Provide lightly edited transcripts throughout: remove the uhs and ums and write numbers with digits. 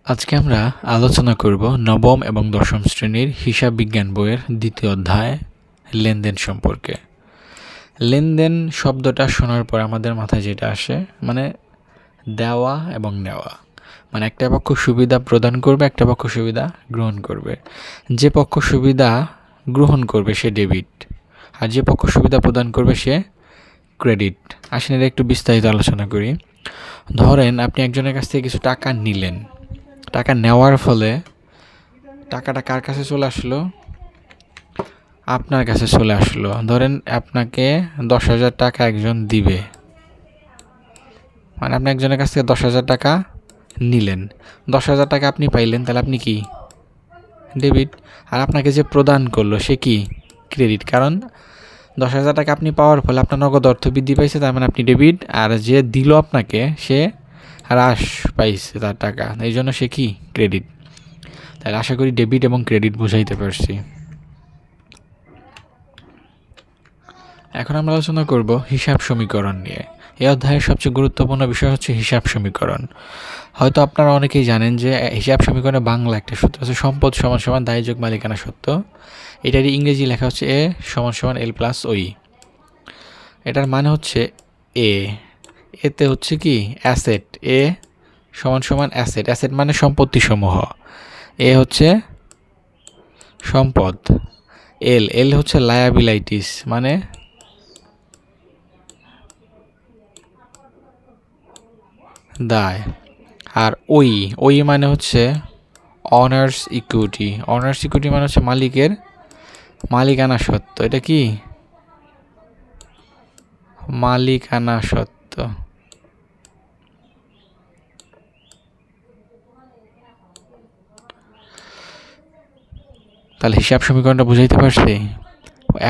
আজকে আমরা আলোচনা করব নবম এবং দশম শ্রেণীর হিসাব বিজ্ঞান বইয়ের দ্বিতীয় অধ্যায় লেনদেন সম্পর্কে। লেনদেন শব্দটা শোনার পর আমাদের মাথায় যেটা আসে মানে দেওয়া এবং নেওয়া, মানে একটা পক্ষ সুবিধা প্রদান করবে, একটা পক্ষ সুবিধা গ্রহণ করবে। যে পক্ষ সুবিধা গ্রহণ করবে সে ডেবিট, আর যে পক্ষ সুবিধা প্রদান করবে সে ক্রেডিট। আসেন এর একটু বিস্তারিত আলোচনা করি। ধরেন আপনি একজনের কাছ থেকে কিছু টাকা নিলেন, টাকা নেওয়ার ফলে টাকাটা কার কাছে চলে আসলো? আপনার কাছে চলে আসলো। ধরেন আপনাকে 10,000 টাকা একজন দিবে, মানে আপনি একজনের কাছ থেকে 10,000 টাকা নিলেন, 10,000 টাকা আপনি পাইলেন, তাহলে আপনি কি ডেবিট। আর আপনাকে যে প্রদান করলো সে কি ক্রেডিট, কারণ 10,000 টাকা আপনি পাওয়ার ফলে আপনার নগদ অর্থ বৃদ্ধি পাইছে, তার মানে আপনি ডেবিট। আর যে দিল আপনাকে সে হ্রাস পাইছে তার টাকা, এই জন্য সে কি ক্রেডিট। তাহলে আশা করি ডেবিট এবং ক্রেডিট বুঝাইতে পারছি। এখন আমরা আলোচনা করব হিসাব সমীকরণ নিয়ে। এই অধ্যায়ের সবচেয়ে গুরুত্বপূর্ণ বিষয় হচ্ছে হিসাব সমীকরণ। হয়তো আপনারা অনেকেই জানেন যে হিসাব সমীকরণে বাংলা একটা সূত্র আছে, সম্পদ সমান সমান দায় যোগ মালিকানা সত্য। এটারই ইংরেজি লেখা হচ্ছে এ সমান সমান এল প্লাস ওই। এটার মানে হচ্ছে এতে হচ্ছে কি অ্যাসেট, এ সমান সমান অ্যাসেট, অ্যাসেট মানে সম্পত্তি সমূহ, এ হচ্ছে সম্পদ, এল হচ্ছে লায়াবিলিটিস মানে দায়, আর ওই মানে হচ্ছে অনার্স ইকুইটি। অনার্স ইকুইটি মানে হচ্ছে মালিকের মালিকানা সত্ত্ব। এটা কি মালিকানা সত্ত্ব। তাহলে হিসাব সমীকরণটা বুঝাইতে পারছি।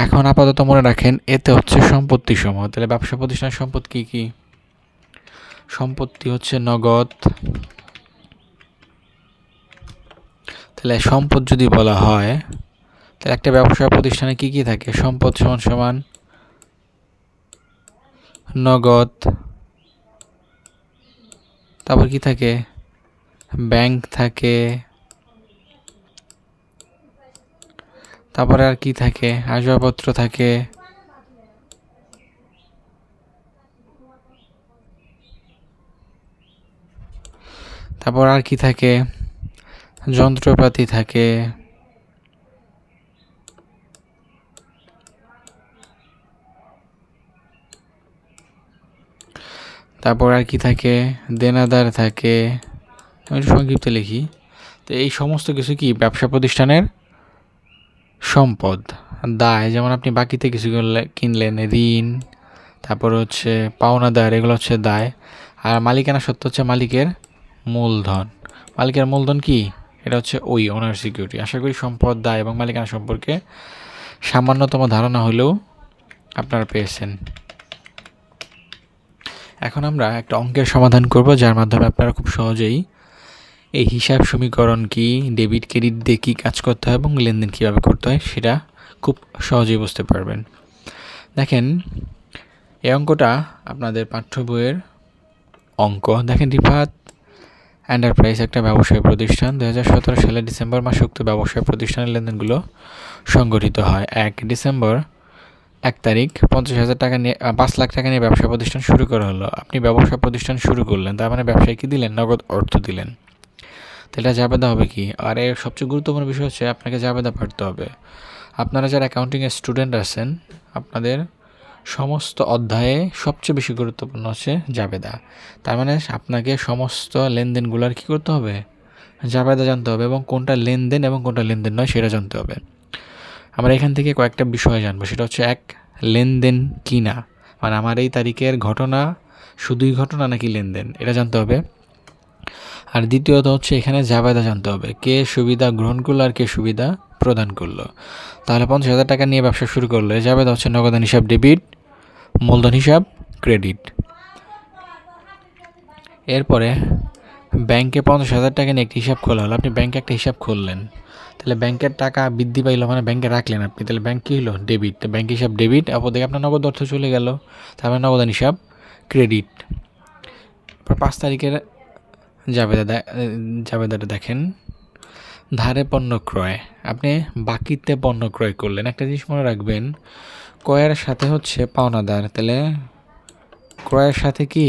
এখন আপাতত মনে রাখেন এতে হচ্ছে সম্পত্তি সমূহ। তাহলে ব্যবসা প্রতিষ্ঠানের সম্পদ কি কি? সম্পত্তি হচ্ছে নগদ। তাহলে সম্পদ যদি বলা হয় তাহলে একটা ব্যবসা প্রতিষ্ঠানে কি কি থাকে? সম্পদ সমান সমান নগদ, তারপর কি থাকে? ব্যাংক থাকে, তারপরে আর কি থাকে? আসবাবপত্র থাকে, তারপর আর কি থাকে? যন্ত্রপাতি থাকে, তারপর আর কি থাকে? দেনাদার থাকে। আমি একটু সংক্ষিপ্ত লিখি। তো এই সমস্ত কিছু কি ব্যবসা প্রতিষ্ঠানের সম্পদ। দায় যেমন আপনি বাকিতে কিছু কিনলেন, ঋণ, তারপর হচ্ছে পাওনাদার, এগুলো হচ্ছে দায়। আর মালিকানা সত্ত্ব হচ্ছে মালিকের মূলধন। মালিকের মূলধন কি? এটা হচ্ছে ওই ওনার সিকিউরিটি। আশা করি সম্পদ, দায় এবং মালিকানা সম্পর্কে সামান্যতম ধারণা হলেও আপনারা পেয়েছেন। এখন আমরা একটা অঙ্কের সমাধান করব, যার মাধ্যমে আপনারা খুব সহজেই এই হিসাব সমীকরণ কি, ডেবিট ক্রেডিট দিয়ে কী কাজ করতে হয় এবং লেনদেন কীভাবে করতে হয় সেটা খুব সহজেই বুঝতে পারবেন। দেখেন এই অঙ্কটা আপনাদের পাঠ্য বইয়ের অঙ্ক। দেখেন রিফাত এন্টারপ্রাইজ একটা ব্যবসায়ী প্রতিষ্ঠান। 2017 সালের ডিসেম্বর মাসে উক্ত ব্যবসায়ী প্রতিষ্ঠানের লেনদেনগুলো সংগঠিত হয়। 1 ডিসেম্বর 1 তারিখ 50,000 টাকা নিয়ে 5 লাখ টাকা নিয়ে ব্যবসা প্রতিষ্ঠান শুরু করা হলো। আপনি ব্যবসা প্রতিষ্ঠান শুরু করলেন, তার মানে ব্যবসায় কি দিলেন? নগদ অর্থ দিলেন। তো এটা জাবেদা হবে কি? আর এর সবচেয়ে গুরুত্বপূর্ণ বিষয় হচ্ছে আপনাকে জাবেদা পারতে হবে। আপনারা যারা অ্যাকাউন্টিংয়ের স্টুডেন্ট আছেন, আপনাদের সমস্ত অধ্যায়ে সবচেয়ে বেশি গুরুত্বপূর্ণ হচ্ছে জাবেদা। তার মানে আপনাকে সমস্ত লেনদেনগুলোর কী করতে হবে? জাবেদা জানতে হবে, এবং কোনটা লেনদেন এবং কোনটা লেনদেন নয় সেটা জানতে হবে। আমরা এখান থেকে কয়েকটা বিষয় জানবো। সেটা হচ্ছে এক, লেনদেন কি না, মানে আমার এই তারিখের ঘটনা শুধুই ঘটনা নাকি লেনদেন, এটা জানতে হবে। আর দ্বিতীয়ত হচ্ছে এখানে জাবেদা জানতে হবে, কে সুবিধা গ্রহণ করলো আর কে সুবিধা প্রদান করলো। তাহলে 50,000 টাকা নিয়ে ব্যবসা শুরু করলে জাবেদা হচ্ছে নগদান হিসাব ডেবিট, মূলধন হিসাব ক্রেডিট। এরপরে ব্যাংকে 50,000 টাকা নিয়ে একটি হিসাব খোলা হলো। আপনি ব্যাংকে একটা হিসাব খুললেন, তাহলে ব্যাংকের টাকা বৃদ্ধি পাইলো, মানে ব্যাংকে রাখলেন আপনি, তাহলে ব্যাংক কী হলো? ডেবিট। ব্যাংক হিসাব ডেবিট, অপরদিকে আপনার নগদ অর্থ চলে গেল, তারপরে নগদান হিসাব ক্রেডিট। 5 তারিখের জাবেদাটা দেখেন, ধারে পণ্য ক্রয়, আপনি বাকিতে পণ্য ক্রয় করলেন। একটা জিনিস মনে রাখবেন, ক্রয়ের সাথে হচ্ছে পাওনাদার, তাহলে ক্রয়ের সাথে কি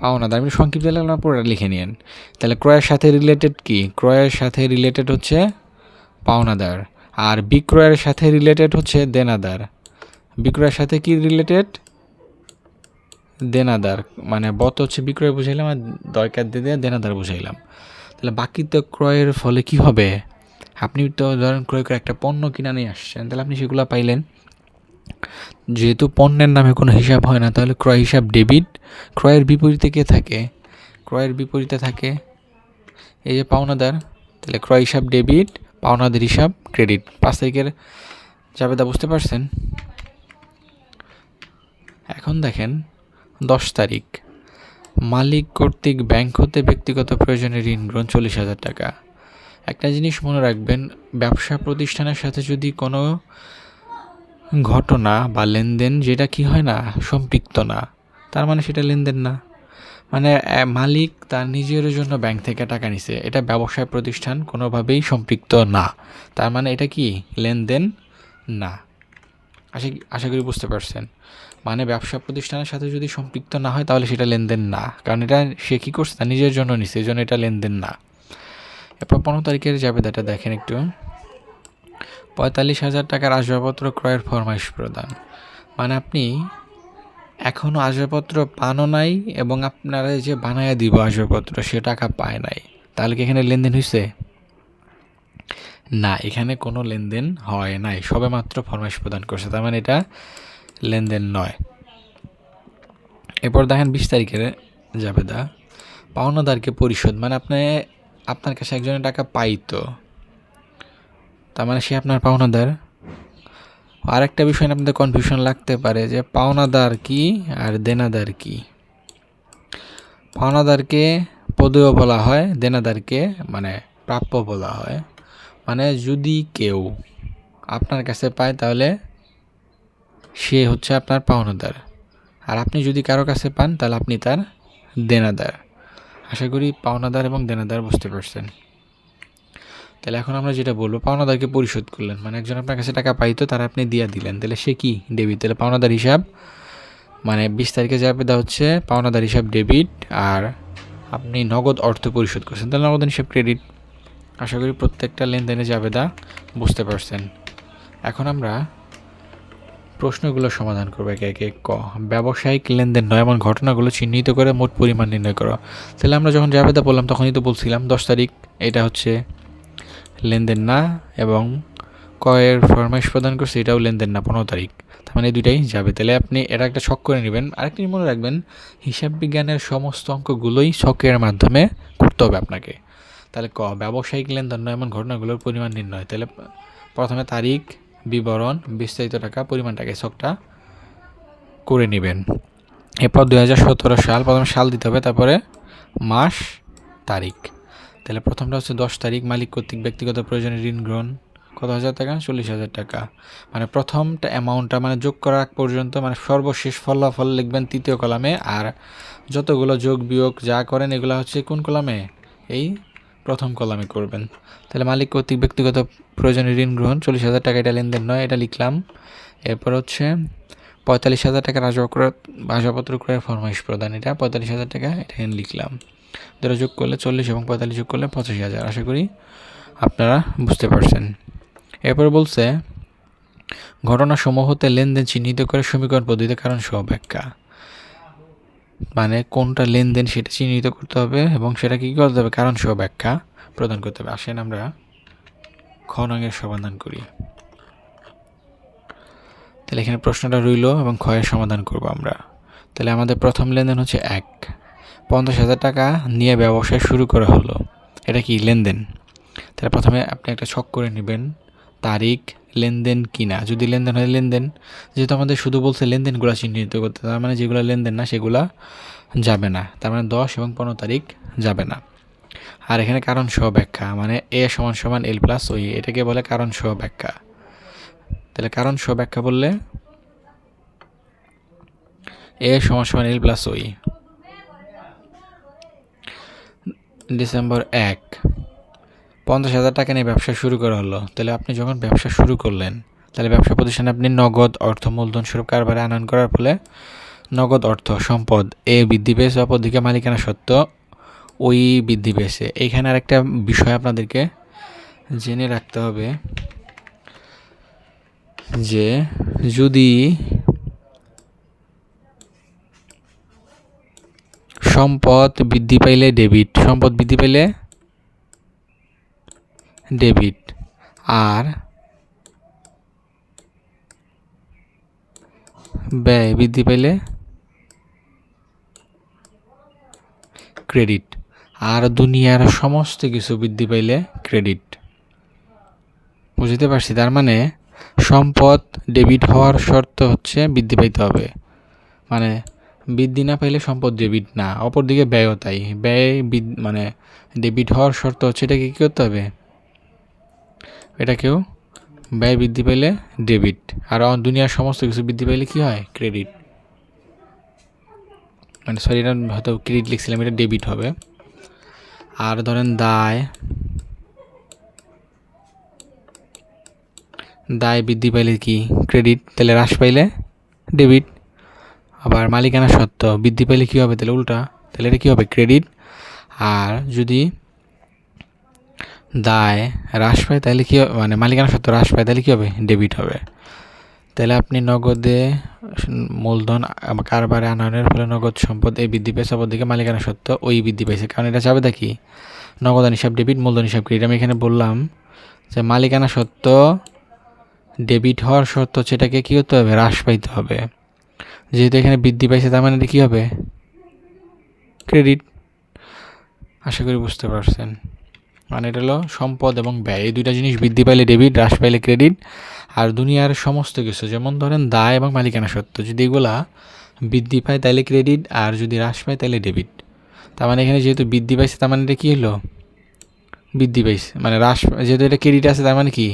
পাওনাদার, আমি সংক্ষিপ্ত লিখলাম, পুরোটা লিখে নিন। তাহলে ক্রয়ের সাথে রিলেটেড কি? ক্রয়ের সাথে রিলেটেড হচ্ছে পাওনাদার, আর বিক্রয়ের সাথে রিলেটেড হচ্ছে দেনাদার। বিক্রয়ের সাথে কি রিলেটেড? দেনাদার, মানে বত হচ্ছে বিক্রয় বুঝাইলাম আর দরকার দিয়ে দেনাদার বুঝাইলাম। তাহলে বাকিতে ক্রয়ের ফলে কি হবে? আপনি তো ধরেন ক্রয় করে একটা পণ্য কিনা নিয়ে আসছেন, তাহলে আপনি সেগুলো পাইলেন। যেহেতু পণ্যের নামে কোনো হিসাব হয় না, তাহলে ক্রয় হিসাব ডেবিট। ক্রয়ের বিপরীতে কে থাকে? ক্রয়ের বিপরীতে থাকে এই যে পাওনাদার। তাহলে ক্রয় হিসাব ডেবিট, পাওনাদার হিসাব ক্রেডিট। 5 তারিখের জাবেদা বুঝতে পারছেন? এখন দেখেন 10 তারিখ, মালিক কর্তৃক ব্যাংক হতে ব্যক্তিগত প্রয়োজনে ঋণ গ্রহণ 40,000 টাকা। একটা জিনিস মনে রাখবেন, ব্যবসা প্রতিষ্ঠানের সাথে যদি কোনো ঘটনা বা লেনদেন যেটা কি হয় না, সম্পৃক্ত না, তার মানে সেটা লেনদেন না। মানে মালিক তার নিজের জন্য ব্যাংক থেকে টাকা নিছে, এটা ব্যবসায় প্রতিষ্ঠান কোনোভাবেই সম্পৃক্ত না, তার মানে এটা কি লেনদেন না। আশা করি বুঝতে পারছেন। মানে ব্যবসা প্রতিষ্ঠানের সাথে যদি সম্পৃক্ত না হয় তাহলে সেটা লেনদেন না, কারণ এটা সে কী করছে, তার নিজের জন্য নিছে, এই জন্য এটা লেনদেন না। এরপর 15 তারিখের জাবেদাটা দেখেন একটু। 45,000 টাকার আসবাবপত্র ক্রয়ের ফরমাইশ প্রদান, মানে আপনি এখনও আসবাবপত্র পানও নাই এবং আপনারা যে বানায়া দিব আসবাবপত্র সে টাকা পায় নাই, তাহলে কি এখানে লেনদেন হয়েছে? না, এখানে কোনো লেনদেন হয় নাই, সবে মাত্র ফরমাইশ প্রদান করছে, তার মানে এটা লেনদেন নয়। এরপর দেখেন 20 তারিখের জাবেদা, পাওনাদারকে পরিশোধ, মানে আপনার কাছে একজনের টাকা পাইতো, তার মানে সে আপনার পাওনাদার। আর একটা বিষয় নিয়ে আপনাদের কনফিউশন লাগতে পারে যে পাওনাদার কি আর দেনাদার কি। পাওনাদারকে পদেয় বলা হয়, দেনাদারকে মানে প্রাপ্য বলা হয়। মানে যদি কেউ আপনার কাছে পায় তাহলে সে হচ্ছে আপনার পাওনাদার, আর আপনি যদি কারো কাছে পান তাহলে আপনি তার দেনাদার। আশা করি পাওনাদার এবং দেনাদার বুঝতে পারছেন। তাহলে এখন আমরা যেটা বলবো, পাওনাদারকে পরিশোধ করলেন, মানে একজন আপনার কাছে টাকা পাইতো তার আপনি দিয়ে দিলেন, তাহলে সে কি ডেবিট। তাহলে পাওনাদার হিসাব, মানে 20 তারিখে জাবেদা হচ্ছে পাওনাদার হিসাব ডেবিট, আর আপনি নগদ অর্থ পরিশোধ করছেন তাহলে নগদ হিসাব ক্রেডিট। আশা করি প্রত্যেকটা লেনদেনে জাবেদা বুঝতে পারছেন। এখন আমরা প্রশ্নগুলো সমাধান করবো একে একে। ব্যবসায়িক লেনদেন নয় এমন ঘটনাগুলো চিহ্নিত করে মোট পরিমাণ নির্ণয় করো। তাহলে আমরা যখন জাবেদা বললাম তখনই তো বলছিলাম 10 তারিখ এটা হচ্ছে লেনদেন না, এবং ক্রয়ের ফরমাইশ প্রদান করছে এটাও লেনদেন না 15 তারিখ, তার মানে দুইটাই যাবে। তাহলে আপনি এটা একটা ছক করে নেবেন। আরেকটি মনে রাখবেন, হিসাব বিজ্ঞানের সমস্ত অঙ্কগুলোই ছকের মাধ্যমে করতে হবে আপনাকে। তাহলে ব্যবসায়িক লেনদেন নয় এমন ঘটনাগুলোর পরিমাণ নির্ণয়, তাহলে প্রথমে তারিখ, বিবরণ, বিস্তারিত টাকা, পরিমাণ টাকা, ছকটা করে নেবেন। এরপর 2017 সাল, প্রথমে সাল দিতে হবে, তারপরে মাস, তারিখ। তাহলে প্রথমটা হচ্ছে 10 তারিখ, মালিক কর্তৃক ব্যক্তিগত প্রয়োজনে ঋণ গ্রহণ কত হাজার টাকা? 40,000 টাকা। মানে প্রথমটা অ্যামাউন্টটা মানে যোগ করার আগ পর্যন্ত, মানে সর্বশেষ ফলাফল লিখবেন 3য় কলামে, আর যতগুলো যোগ বিয়োগ যা করেন এগুলো হচ্ছে কোন কলামে? এই প্রথম কলামে করবেন। তাহলে মালিক কর্তৃক ব্যক্তিগত প্রয়োজনে ঋণ গ্রহণ 40,000 টাকা, এটা লেনদেন নয়, এটা লিখলাম। এরপর হচ্ছে 45,000 টাকার আসবাবপত্র ক্রয়ের ফরমাইশ প্রদান, এটা 45,000 টাকা, এটা লিখলাম। দুটো যোগ করলে 40 এবং 45 যোগ করলে 85,000। আশা করি আপনারা বুঝতে পারছেন। এরপর বলছে ঘটনাসমূহতে লেনদেন চিহ্নিত করে সমীকরণ পদ্ধতিতে কারণ সহ ব্যাখ্যা, মানে কোনটা লেনদেন সেটা চিহ্নিত করতে হবে এবং সেটা কী করতে হবে? কারণ সহ ব্যাখ্যা প্রদান করতে হবে। আসেন আমরা খ নংয়ের সমাধান করি। তাহলে এখানে প্রশ্নটা রইল এবং ক্ষয়ের সমাধান করব আমরা। তাহলে আমাদের প্রথম লেনদেন হচ্ছে 50,000 টাকা নিয়ে ব্যবসায় শুরু করা হলো, এটা কি লেনদেন। তাহলে প্রথমে আপনি একটা ছক করে নেবেন, তারিখ, লেনদেন কিনা, যদি লেনদেন হয় লেনদেন, যেহেতু আমাদের শুধু বলছে লেনদেনগুলো চিহ্নিত করতে, তার মানে যেগুলো লেনদেন না সেগুলো যাবে না, তার মানে 10 এবং 15 তারিখ যাবে না। আর এখানে কারণ সহ ব্যাখ্যা, মানে এ সমান সমান এল প্লাস ওই, এটাকে বলে কারণ সহ ব্যাখ্যা। তাহলে কারণ সহ ব্যাখ্যা বললে এ সমান সমান এল প্লাস ওই, ডিসেম্বর 1, 50,000 টাকা নিয়ে ব্যবসা শুরু করা হলো। তাহলে আপনি যখন ব্যবসা শুরু করলেন, তাহলে ব্যবসা প্রতিষ্ঠানে আপনি নগদ অর্থ মূলধন স্বরূপ কারবারে আনয়ন করার ফলে নগদ অর্থ সম্পদ এ বৃদ্ধি পেয়েছে, অপরদিকে মালিকানা সত্ত্ব ওই বৃদ্ধি পেয়েছে। এইখানে আর একটা বিষয় আপনাদেরকে জেনে রাখতে হবে যে যদি সম্পদ বৃদ্ধি পাইলে ডেবিট, সম্পদ বৃদ্ধি পাইলে ডেবিট, আর ব্যয় বৃদ্ধি পাইলে ক্রেডিট, আর দুনিয়ার সমস্ত কিছু বৃদ্ধি পাইলে ক্রেডিট। বুঝতে পারছি? তার মানে সম্পদ ডেবিট হওয়ার শর্ত হচ্ছে বৃদ্ধি পাইতে হবে, মানে বৃদ্ধি না পাইলে সম্পদ ডেবিট না। অপরদিকে ব্যয়ও তাই, ব্যয় মানে ডেবিট হওয়ার শর্ত হচ্ছে এটাকে কী করতে হবে, এটাকেও ব্যয় বৃদ্ধি পাইলে ডেবিট, আর দুনিয়ার সমস্ত কিছু বৃদ্ধি পাইলে কি হয়, ক্রেডিট। মানে সরি, এটা হয়তো ক্রেডিট লিখছিলাম, এটা ডেবিট হবে। আর ধরেন দায় বৃদ্ধি পাইলে কি, ক্রেডিট, তাহলে হ্রাস পাইলে ডেবিট। আবার মালিকানা সত্ত্ব বৃদ্ধি পাইলে কী হবে, তাহলে উল্টা, তাহলে এটা কী হবে, ক্রেডিট। আর যদি দায় হ্রাস পায় তাহলে কী হবে, মানে মালিকানা সত্ত্ব হ্রাস পায় তাহলে কী হবে, ডেবিট হবে। তাহলে আপনি নগদে মূলধন কারবারে আনয়নের ফলে নগদ সম্পদ এই বৃদ্ধি পেয়েছে, অপরদিকে মালিকানা সত্ত্ব ওই বৃদ্ধি পেয়েছে। কারণ এটা যাবে দেখি নগদান হিসাব ডেবিট, মূলধন হিসাব ক্রেডিট। আমি এখানে বললাম যে মালিকানা সত্ত্ব ডেবিট হওয়ার শর্ত হচ্ছে এটাকে কী হতে হবে, হ্রাস পাইতে হবে। যেহেতু এখানে বৃদ্ধি পাইছে তার মানে এটা কী হবে, ক্রেডিট। আশা করি বুঝতে পারছেন। মানে এটা হলো সম্পদ এবং ব্যয়, এই দুইটা জিনিস বৃদ্ধি পাইলে ডেবিট, হ্রাস পাইলে ক্রেডিট। আর দুনিয়ার সমস্ত কিছু, যেমন ধরেন দায় এবং মালিকানা সত্ত্ব, যদি এগুলা বৃদ্ধি পায় তাহলে ক্রেডিট, আর যদি হ্রাস পায় তাহলে ডেবিট। তার মানে এখানে যেহেতু বৃদ্ধি পাইছে তার মানে এটা কী হলো, বৃদ্ধি পাইছে, মানে হ্রাস, যেহেতু এটা ক্রেডিট আছে তার মানে কি,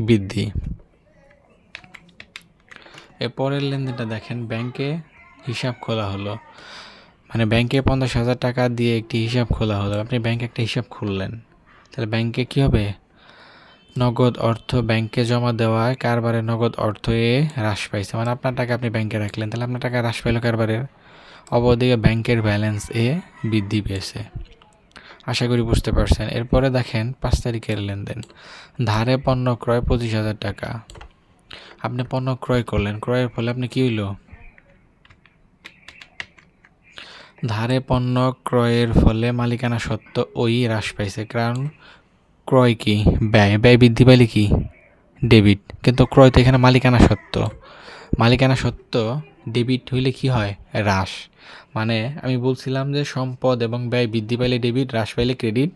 বৃদ্ধি। এরপরের লেনদেনটা দেখেন, ব্যাংকে হিসাব খোলা হলো, মানে ব্যাংকে 50,000 টাকা দিয়ে একটি হিসাব খোলা হলো। আপনি ব্যাংকে একটা হিসাব খুললেন, তাহলে ব্যাংকে কী হবে, নগদ অর্থ ব্যাংকে জমা দেওয়ায় কারবারে নগদ অর্থ এ হ্রাস পাইছে, মানে আপনার টাকা আপনি ব্যাংকে রাখলেন, তাহলে আপনার টাকা হ্রাস পাইল কারবারের। অপরদিকে ব্যাংকের ব্যালেন্স এ বৃদ্ধি পেয়েছে। আশা করি বুঝতে পারছেন। এরপরে দেখেন 5 তারিখের লেনদেন, ধারে পণ্য ক্রয় 25,000 টাকা। আপনি পণ্য ক্রয় করলেন, ক্রয়ের ফলে আপনি কী হইল, ধারে পণ্য ক্রয়ের ফলে মালিকানা সত্ত্ব ওই হ্রাস পাইছে। কারণ ক্রয় কি, ব্যয়, ব্যয় বৃদ্ধি পাইলে কি, ডেবিট। কিন্তু ক্রয় তো এখানে মালিকানা সত্ত্ব, মালিকানা সত্ত্ব ডেবিট হইলে কি হয়, হ্রাস। মানে আমি বলছিলাম যে সম্পদ এবং ব্যয় বৃদ্ধি পাইলে ডেবিট, হ্রাস পাইলে ক্রেডিট।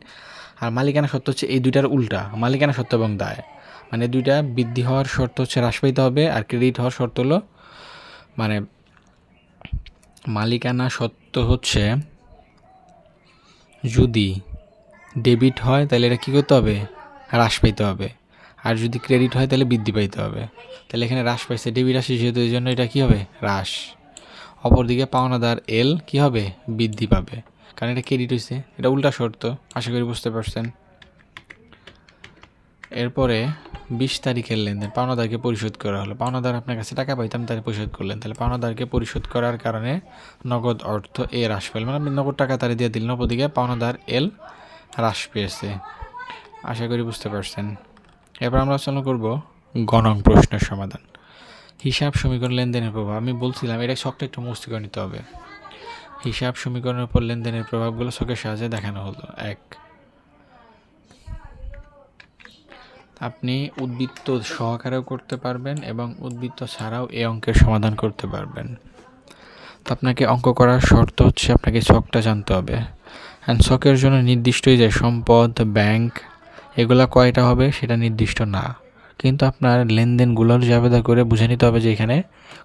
আর মালিকানা সত্ত্ব হচ্ছে এই দুইটার উল্টা, মালিকানা সত্ত্ব এবং দায়। মানে দুইটা বৃদ্ধি হওয়ার শর্ত হচ্ছে হ্রাস পাইতে হবে, আর ক্রেডিট হওয়ার শর্ত হলো, মানে মালিকানা সত্ত্ব হচ্ছে যদি ডেবিট হয় তাহলে এটা কী করতে হবে, হ্রাস পাইতে হবে। আর যদি ক্রেডিট হয় তাহলে বৃদ্ধি পাইতে হবে। তাহলে এখানে হ্রাস পাইছে, ডেবিট আসে যেহেতু, এই জন্য এটা কী হবে, হ্রাস। অপরদিকে পাওনাদার এল কী হবে, বৃদ্ধি পাবে, কারণ এটা ক্রেডিট হয়েছে, এটা উল্টা শর্ত। আশা করি বুঝতে পারছেন। এরপরে 20 তারিখের লেনদেন, পাওনাদারকে পরিশোধ করা হলো। পাওনাদার আপনার কাছে টাকা পাইতাম, তার পরিশোধ করলেন, তাহলে পাওনাদারকে পরিশোধ করার কারণে নগদ অর্থ এ হ্রাস পেল, মানে আপনি নগদ টাকা তারা দিয়ে দিলেন, অপরদিকে পাওনাদার এল হ্রাস পেয়েছে। আশা করি বুঝতে পারছেন। এরপর আমরা আলোচনা করব গণং প্রশ্নের সমাধান। হিসাব সমীকরণ লেনদেনের প্রভাব। আমি বলছিলাম এটা ছকটা একটু মুস্তি করে নিতে হবে। হিসাব সমীকরণের উপর লেনদেনের প্রভাবগুলো ছকের সাহায্যে দেখানো হলো। 1, আপনি উদ্বৃত্ত সহকারেও করতে পারবেন এবং উদ্বৃত্ত ছাড়াও এই অঙ্কের সমাধান করতে পারবেন। তো আপনাকে অঙ্ক করার শর্ত হচ্ছে আপনাকে ছকটা জানতে হবে। অ্যান্ড ছকের জন্য নির্দিষ্টই যে সম্পদ, ব্যাংক, এগুলা কয়টা হবে সেটা নির্দিষ্ট না, কিন্তু আপনার লেনদেনগুলোর জাবেদা করে বুঝে নিতে হবে যে এখানে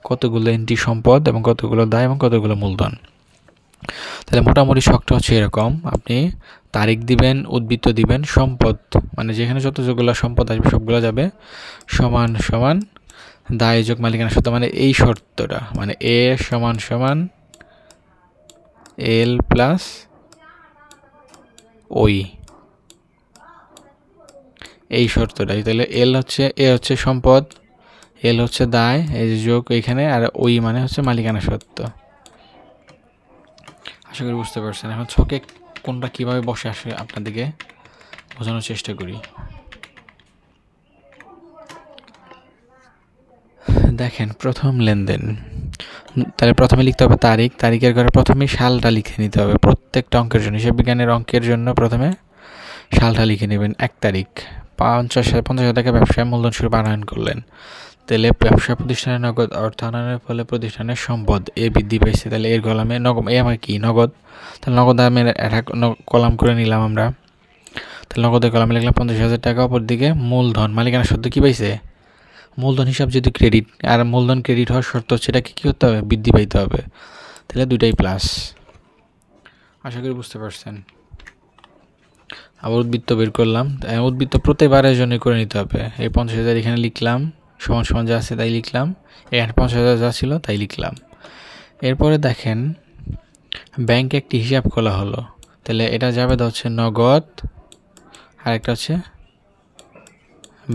কতগুলো এন্ট্রি সম্পদ এবং কতগুলো দায় এবং কতগুলো মূলধন। তাহলে মোটামুটি ছকটা হচ্ছে এরকম, আপনি তারিখ দিবেন, উদ্বৃত্ত দিবেন, সম্পদ মানে যেখানে যতগুলো সম্পদ আসবে সবগুলো যাবে, সমান সমান দায় যোগ মালিকানা সত্ত্ব, মানে এই শর্তটা, মানে এ সমান সমান এল প্লাস ওই, এই শর্তটাই। তাহলে এ হচ্ছে সম্পদ, এল হচ্ছে দায়, এই যে যোগ এখানে, আর ওই মানে হচ্ছে মালিকানা সত্ত্ব। আশা করি বুঝতে পারছেন। এখন ছকে কোনটা কীভাবে বসে আসে আপনাদেরকে বোঝানোর চেষ্টা করি। দেখেন, প্রথম লেনদেন, তাহলে প্রথমে লিখতে হবে তারিখ, তারিখের ঘরে প্রথমেই সালটা লিখে নিতে হবে প্রত্যেকটা অঙ্কের জন্য। হিসাব বিজ্ঞানের অঙ্কের জন্য প্রথমে সালটা লিখে নেবেন। 1 তারিখ 50,000 টাকা ব্যবসায় মূলধন স্বরূপ আনয়ন করলেন। তাহলে ব্যবসা প্রতিষ্ঠানের নগদ অর্থ আনয়নের ফলে প্রতিষ্ঠানের সম্পদ এ বৃদ্ধি পাইছে। তাহলে এর কলামে নগদ, এ আমার কি নগদ, তাহলে নগদ আমের একটা কলাম করে নিলাম আমরা। তাহলে নগদের কলামে লিখলাম 50,000 টাকা। অপর দিকে মূলধন, মালিকানা সত্ত্ব কী পাইছে, মূলধন হিসাব যেহেতু ক্রেডিট, আর মূলধন ক্রেডিট হওয়ার শর্ত হচ্ছে এটাকে কী করতে হবে, বৃদ্ধি পাইতে হবে। তাহলে দুইটাই প্লাস। আশা করি বুঝতে পারছেন। আবার উদ্বৃত্ত বের করলাম, উদ্বৃত্ত প্রতিবারের জন্য করে নিতে হবে। এই 50,000 এখানে লিখলাম, সমান সমান যা আছে তাই লিখলাম, এখানে 50,000 যা ছিল তাই লিখলাম। এরপরে দেখেন, ব্যাংকে একটি হিসাব খোলা হলো। তাহলে এটা যাবে হচ্ছে নগদ, আর একটা হচ্ছে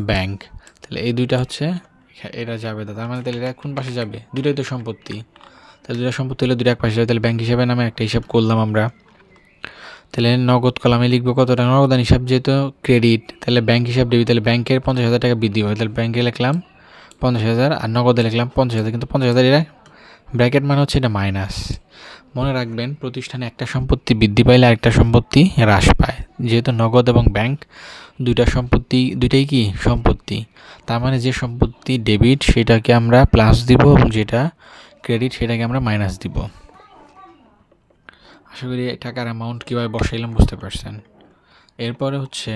ব্যাংক। তাহলে এই দুইটা হচ্ছে এটা যাবে, তার মানে তাহলে এটা কোন পাশে যাবে, দুইটাই তো সম্পত্তি। তাহলে দুইটা সম্পত্তি হলে দুইটা এক পাশে যাবে। তাহলে ব্যাংক হিসাবে নামে একটা হিসাব করলাম আমরা। তাহলে নগদ কলামে লিখবো কত টাকা, নগদান হিসাব যেহেতু ক্রেডিট, তাহলে ব্যাংক হিসাব ডেবিট, তাহলে ব্যাংকের 50,000 টাকা বৃদ্ধি হবে। তাহলে ব্যাংকে লিখলাম 50,000 আর নগদে লিখলাম 50,000, কিন্তু 50,000 এরা ব্র্যাকেট মানে হচ্ছে এটা মাইনাস। মনে রাখবেন, প্রতিষ্ঠানে একটা সম্পত্তি বৃদ্ধি পাইলে আরেকটা সম্পত্তি হ্রাস পায়। যেহেতু নগদ এবং ব্যাংক দুইটাই কি সম্পত্তি, তার মানে যে সম্পত্তি ডেবিট সেটাকে আমরা প্লাস দিব, এবং যেটা ক্রেডিট সেটাকে আমরা মাইনাস দিব। আশা করি টাকার অ্যামাউন্ট কীভাবে বসাইলাম বুঝতে পারছেন। এরপরে হচ্ছে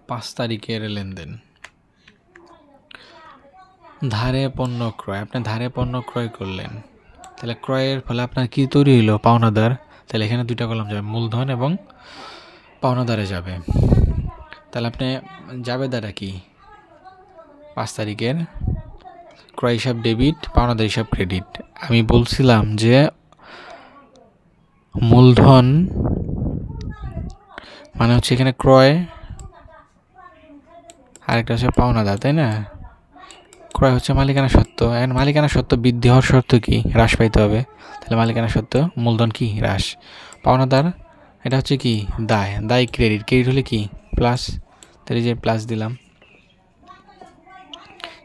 5 তারিখের লেনদেন। ধারে পণ্য ক্রয়, আপনি ধারে পণ্য ক্রয় করলেন। তাহলে ক্রয়ের ফলে আপনার কি তৈরি হইলো, পাওনাদার। তাহলে এখানে দুইটা কলাম যাবে, মূলধন এবং পাওনাদারে যাবে। তাহলে আপনি যাবে দ্বারা কি, 5 তারিখের ক্রয় হিসাব ডেবিট, পাওনাদার হিসাব ক্রেডিট। আমি বলছিলাম যে মূলধন মানে হচ্ছে এখানে ক্রয়, আরেকটা হচ্ছে পাওনাদার, তাই না। ক্রয় হচ্ছে মালিকানা সত্ত্ব, এখন মালিকানা সত্ত্ব বৃদ্ধি হওয়ার শর্ত কি, হ্রাস পাইতে হবে। তাহলে মালিকানা সত্ত্ব মূলধন কি হ্রাস, পাওনাদার এটা হচ্ছে কি দায়, দায় ক্রেডিট, ক্রেডিট হলে কি প্লাস, তাহলে যে প্লাস দিলাম।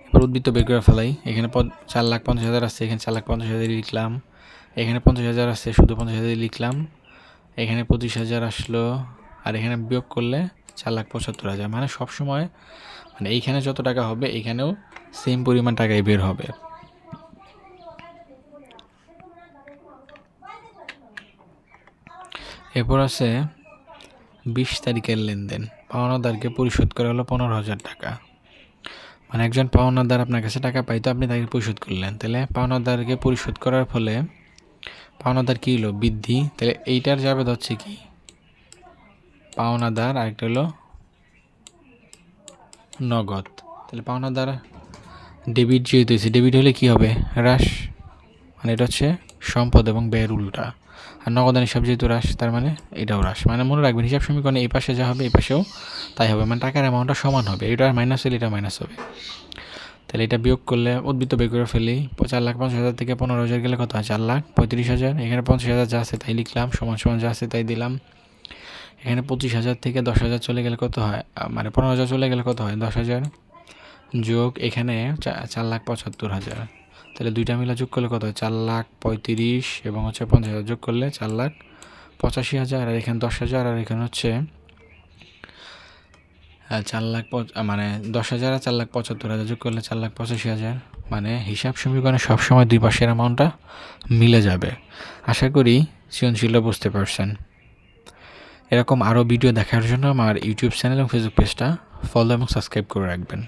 এবার উদ্বৃত্ত বের করে ফেলাই। এখানে 4,50,000 আছে, এখানে 4,50,000 লিখলাম। এখানে 50,000 আছে, শুধু 50,000 লিখলাম। এখানে 25,000 আসলো, আর এখানে বিয়োগ করলে 4,75,000। মানে সবসময় মানে এইখানে যত টাকা হবে এখানেও সেম পরিমাণ টাকাই বের হবে। এরপর আছে 20 তারিখের লেনদেন। পাওনাদারকে পরিশোধ করা হলো 15,000 টাকা। মানে একজন পাওনাদার আপনার কাছে টাকা পাইতো, আপনি তাকে পরিশোধ করলেন। তাহলে পাওনাদারকে পরিশোধ করার ফলে পাওনাদার কী হলো, বৃদ্ধি। তাহলে এইটার যাবে হচ্ছে কি পাওনাদার, আরেকটা হলো নগদ। তাহলে পাওনাদার ডেবিট যেহেতু হয়েছে, ডেবিট হলে কি হবে হ্রাস, মানে এটা হচ্ছে সম্পদ এবং ব্যয়ের উল্টা। আর নগদান হিসাব যেহেতু হ্রাস, তার মানে এটাও হ্রাস। মানে মনে রাখবেন, হিসাব সমীকরণে এই পাশে যা হবে এই পাশেও তাই হবে, মানে টাকার অ্যামাউন্টটা সমান হবে। এটা মাইনাস হলে এটা মাইনাস হবে। তাহলে এটা বিয়োগ করলে উদ্বৃত্ত বের করে ফেলি। 4,50,000 থেকে 15,000 গেলে কত হয়, 4,35,000। এখানে 50,000 যা আছে তাই লিখলাম, সমান সমান যা আছে তাই দিলাম। এখানে 25,000 থেকে 10,000 চলে গেলে কত হয়, মানে 15,000 চলে গেলে কত হয় 10,000, যোগ এখানে 4,75,000। তাহলে দুইটা মিলে যোগ করলে কত হয় 4,35,000, এবং হচ্ছে 50,000 যোগ করলে 4,85,000। আর এখানে 10,000, আর এখানে হচ্ছে 4,00,000, মানে 10,000 আর 4,75,000 যোগ করলে 4,85,000। মানে হিসাব সমীকরণে সবসময় দুই পাশের অ্যামাউন্টটা মিলে যাবে। আশা করি সৃজনশীলটা বুঝতে পারছেন। এরকম আরও ভিডিও দেখার জন্য আমার ইউটিউব চ্যানেল এবং ফেসবুক পেজটা ফলো এবং সাবস্ক্রাইব করে রাখবেন।